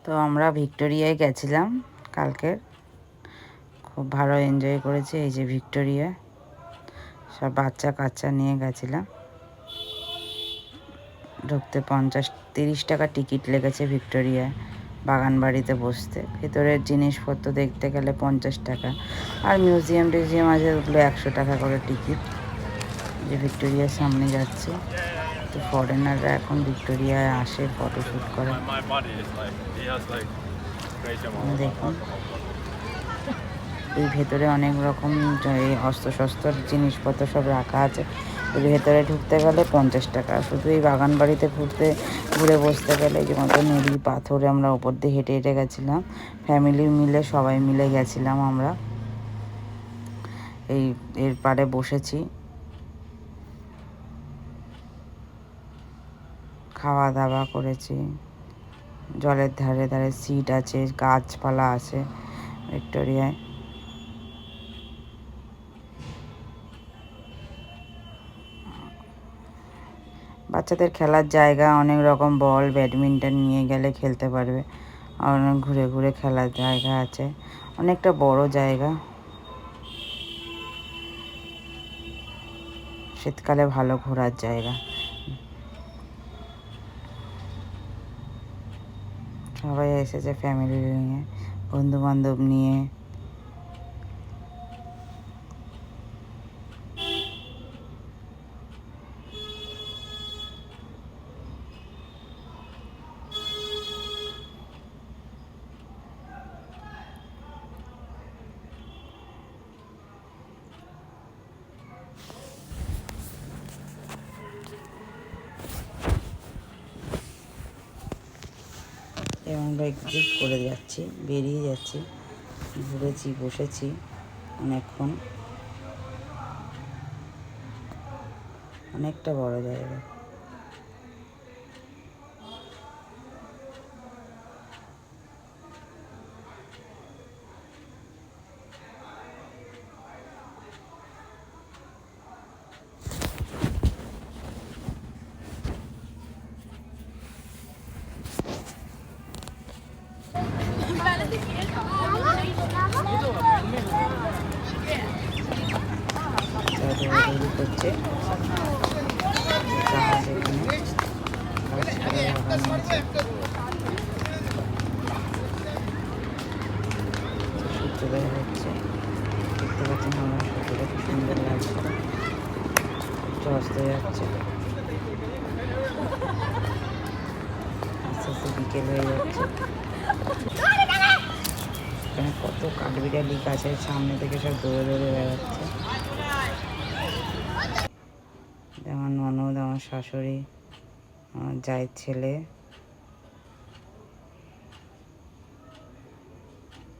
তো আমরা ভিক্টোরিয়ায় গেছিলাম কালকের, খুব ভালো এনজয় করেছি। এই যে ভিক্টোরিয়া, সব বাচ্চা কাচ্চা নিয়ে গেছিলাম। ঢুকতে 30 টাকা টিকিট লেগেছে ভিক্টোরিয়ায় বাগান বাড়িতে বসতে। ভেতরের জিনিসপত্র দেখতে গেলে 50 টাকা, আর মিউজিয়াম টিউজিয়াম আছে, ওগুলো 100 টাকা করে টিকিট। যে ভিক্টোরিয়ার সামনে যাচ্ছে, তো ফরেনাররা এখন ভিক্টোরিয়ায় আসে ফটোশ্যুট করে। দেখুন এই ভেতরে অনেক রকম এই অস্ত্র জিনিসপত্র সব রাখা আছে। এর ভেতরে ঢুকতে গেলে 50 টাকা। শুধু এই বাগান বাড়িতে ঘুরে বসতে গেলে, এই যে মতো নুড়ি পাথরে আমরা ওপর দিয়ে হেঁটে হেঁটে গেছিলাম, ফ্যামিলি মিলে সবাই মিলে গেছিলাম আমরা। এর পাড়ে বসেছি, খাওয়া দাওয়া করেছি। জলের ধারে ধারে সিট আছে, গাছপালা আছে ভিক্টোরিয়ায়। বাচ্চাদের খেলার জায়গা, অনেক রকম বল, ব্যাডমিন্টন নিয়ে গেলে খেলতে পারবে। আর অনেক ঘুরে ঘুরে খেলার জায়গা আছে, অনেকটা বড় জায়গা। শীতকালে ভালো ঘোরার জায়গা। সবাই এসেছে ফ্যামিলি নিয়ে, বন্ধু বান্ধব নিয়ে। আমরা এক্সিট করে যাচ্ছি, বেরিয়ে যাচ্ছি। ঘুরেছি, বসেছি অনেকক্ষণ। অনেকটা বড় জায়গা। দৌড়াদৌড়ি করছে, জাহাজ এখানে গাছপালা লাগানো আছে। সূর্যোদয় হচ্ছে, দেখতে পাচ্ছেন আমরা, সূর্যটা খুব সুন্দর লাগছে। সূর্য অস্ত যাচ্ছে, আস্তে আস্তে বিকেল হয়ে যাচ্ছে। এখানে কত কাঠবিড়ালি গাছের সামনে থেকে সব দৌড়ে দৌড়ে বেড়াচ্ছে। আমার ননদ, আমার শাশুড়ি, আমার জায়ের ছেলে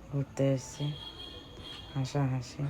ঘুরতে এসছে, হাসাহাসি।